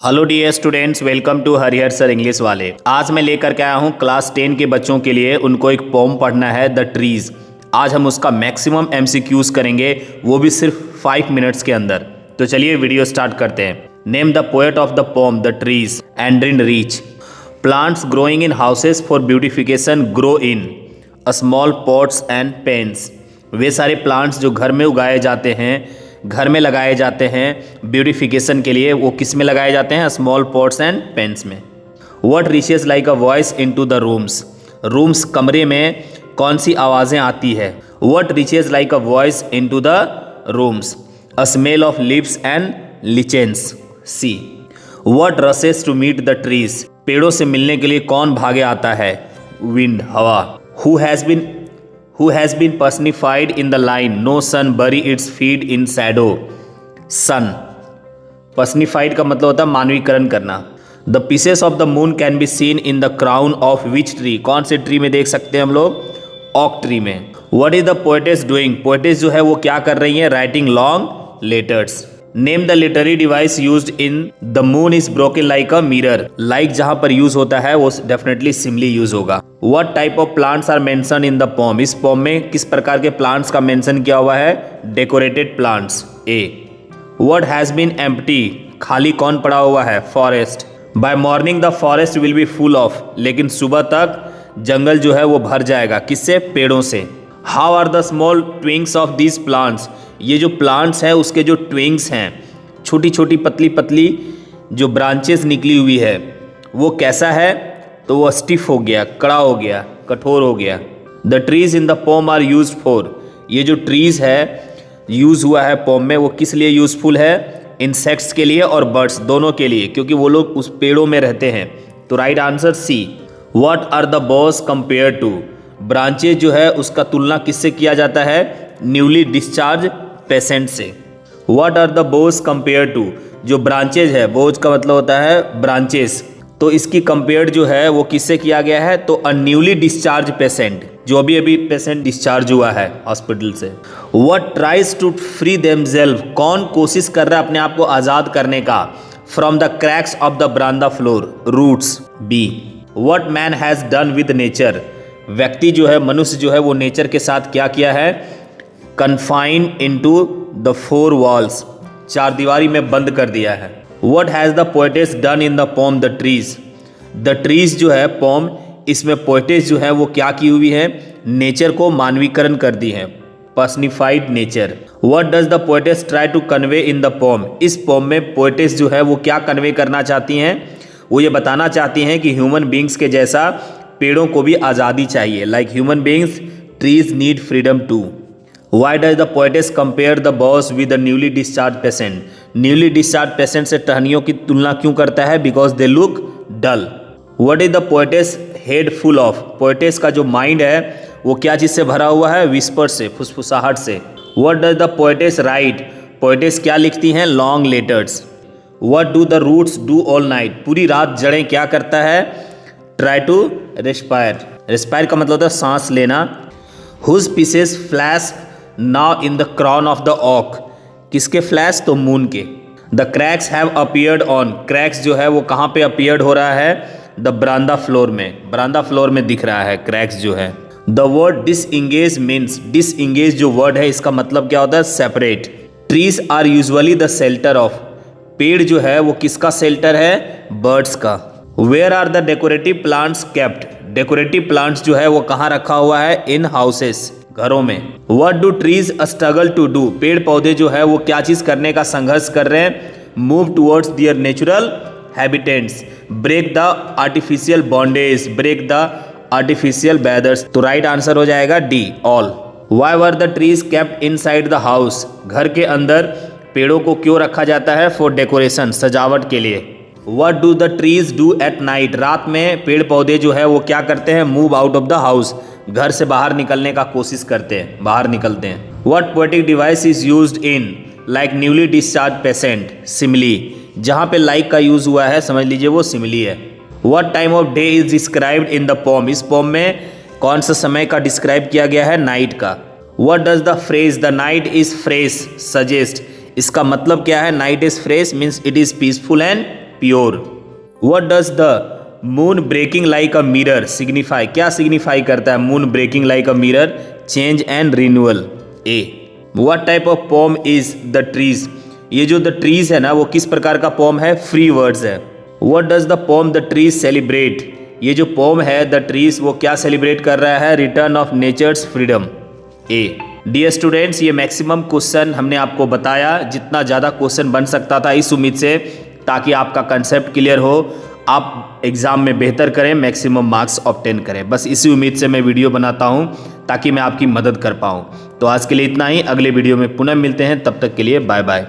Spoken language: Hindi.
Hello dear students, welcome to Harihar sir English वाले। आज मैं लेकर के आया हूँ क्लास 10 के बच्चों के लिए। उनको एक पोम पढ़ना है, द ट्रीज। आज हम उसका मैक्सिमम एमसीक्यूज करेंगे, वो भी सिर्फ 5 मिनट्स के अंदर। तो चलिए वीडियो स्टार्ट करते हैं। Name the poet of the poem the trees and in reach. Plants growing in houses for beautification grow in small pots and pens. वे सारे प्लांट्स जो घर में उगाए जाते हैं, घर में लगाए जाते हैं ब्यूटिफिकेशन के लिए, वो किस में लगाए जाते हैं? स्मॉल पॉट्स एंड पेन्स में। What reaches like a voice into the rooms. Rooms कमरे में कौन सी आवाज़ें आती है? What reaches like a voice into the rooms. A smell of lips and lichens. C. What rises to meet the trees. पेड़ों से मिलने के लिए कौन भागे आता है? विंड, हवा। Who has been personified in the line no sun bury its feet in shadow? Sun. Personified का मतलब होता है मानवीकरण करना। The pieces of the moon can be seen in the crown of which tree? कौन से ट्री में देख सकते हैं हम लोग? oak ट्री में। What is the poetess doing? poetess जो है वो क्या कर रही है? Writing long letters. Name the literary device used in the moon is broken like a mirror. Like जहाँ पर यूज होता है वो डेफिनेटली सिमली यूज होगा। What type of plants are mentioned in the poem? इस poem में किस प्रकार के प्लांट्स का मेंशन किया हुआ है? Decorated plants. A. What has been empty? खाली कौन पड़ा हुआ है? Forest. By morning the forest will be full of. लेकिन सुबह तक जंगल जो है वो भर जाएगा। किससे? पेड़ों से। How are the small twigs of these plants? ये जो प्लांट्स हैं उसके जो ट्विंग्स हैं, छोटी छोटी पतली पतली जो ब्रांचेस निकली हुई है, वो कैसा है? तो वो स्टिफ हो गया, कड़ा हो गया, कठोर हो गया। The trees in the poem are use for. ये जो ट्रीज है यूज हुआ है पोम में, वो किस लिए यूजफुल है? इंसेक्ट्स के लिए और बर्ड्स दोनों के लिए, क्योंकि वो लोग उस पेड़ों में रहते हैं। तो right answer C. What are the boughs compare to. Branches जो है उसका तुलना किससे किया जाता है? न्यूली डिस्चार्ज पेशेंट से। What are the boughs compare to. जो ब्रांचेज है, बोज का मतलब होता है ब्रांचेस, तो इसकी कंपेयर जो है वो किससे किया गया है? तो अ न्यूली डिस्चार्ज पेशेंट, जो अभी पेशेंट डिस्चार्ज हुआ है हॉस्पिटल से। What tries to free themselves. कौन कोशिश कर रहा है अपने आप को आज़ाद करने का? From the cracks of the veranda floor. Roots. B. What man has done with nature. व्यक्ति जो है, मनुष्य जो है वो नेचर के साथ क्या किया है? Confined into the 4 walls. 4 दीवारी में बंद कर दिया है। What has the poetess done in the poem the trees? The trees जो है पोम, इसमें पोएटेस जो है वो क्या की हुई है? नेचर को मानवीकरण कर दी है, personified nature. What does the poetess try to convey in the poem? इस पोम में पोएटेस जो है वो क्या कन्वे करना चाहती हैं? वो ये बताना चाहती हैं कि ह्यूमन बींग्स के जैसा पेड़ों को भी आज़ादी चाहिए। Like human beings, trees need freedom too. Why does the poetess compare the boss with the newly discharged patient? Newly discharged patient से टहनियों की तुलना क्यों करता है? Because they look dull. What is the poetess head full of? poetess का जो माइंड है वो क्या चीज़ से भरा हुआ है? विस्पर से, फुसफुसाहट से। What does the poetess write? poetess क्या लिखती हैं? Long letters. What do the roots do all night? पूरी रात जड़ें क्या करता है? Try to respire. respire का मतलब होता है सांस लेना। Whose pieces flash now in the crown of the oak. किसके फ्लैश? तो मून के। The cracks have appeared on. Cracks जो है वो कहाँ पे अपीयर्ड हो रहा है? द ब्रांदा फ्लोर में। ब्रांदा फ्लोर में दिख रहा है क्रैक्स जो है। The word disengage means. Disengage जो वर्ड है इसका मतलब क्या होता है? Separate. Trees are usually the shelter of. पेड़ जो है वो किसका शेल्टर है? बर्ड्स का। Where are the decorative plants kept. Decorative plants जो है वो कहाँ रखा हुआ है? इन हाउसेस, घरों में। What do trees struggle to do? पेड़ पौधे जो है वो क्या चीज करने का संघर्ष कर रहे हैं? Move towards their natural habitats. Break the artificial bondage. Break the artificial barriers. तो राइट आंसर हो जाएगा D, all. Why were the trees kept inside the house? घर के अंदर पेड़ों को क्यों रखा जाता है? For decoration, सजावट के लिए। What do the trees do at night? रात में पेड़ पौधे जो है वो क्या करते हैं? Move out of the house. घर से बाहर निकलने का कोशिश करते हैं, बाहर निकलते हैं। What poetic device is used in like newly discharged patient? Simile. जहाँ पे like का यूज हुआ है समझ लीजिए वो सिमिली है। What time of day is described in the poem? इस पोम में कौन सा समय का डिस्क्राइब किया गया है? नाइट का। What does the phrase the night is fresh suggest? इसका मतलब क्या है? Night is fresh means it is peaceful and pure. What does the moon breaking like a mirror signify, क्या सिग्निफाई करता है moon breaking like a mirror? Change and renewal. A. What type of poem is the trees, ये जो द ट्रीज है ना वो किस प्रकार का पोम है? फ्री वर्ड्स है। What does the poem the trees celebrate, ये जो पोम है द ट्रीज वो क्या सेलिब्रेट कर रहा है? Return of nature's freedom. A. Dear students, ये मैक्सिमम क्वेश्चन हमने आपको बताया, जितना ज़्यादा क्वेश्चन बन सकता था इस उम्मीद से, ताकि आपका कंसेप्ट क्लियर हो, आप एग्ज़ाम में बेहतर करें, मैक्सिमम मार्क्स ऑब्टेन करें। बस इसी उम्मीद से मैं वीडियो बनाता हूं ताकि मैं आपकी मदद कर पाऊं। तो आज के लिए इतना ही, अगले वीडियो में पुनः मिलते हैं, तब तक के लिए बाय बाय।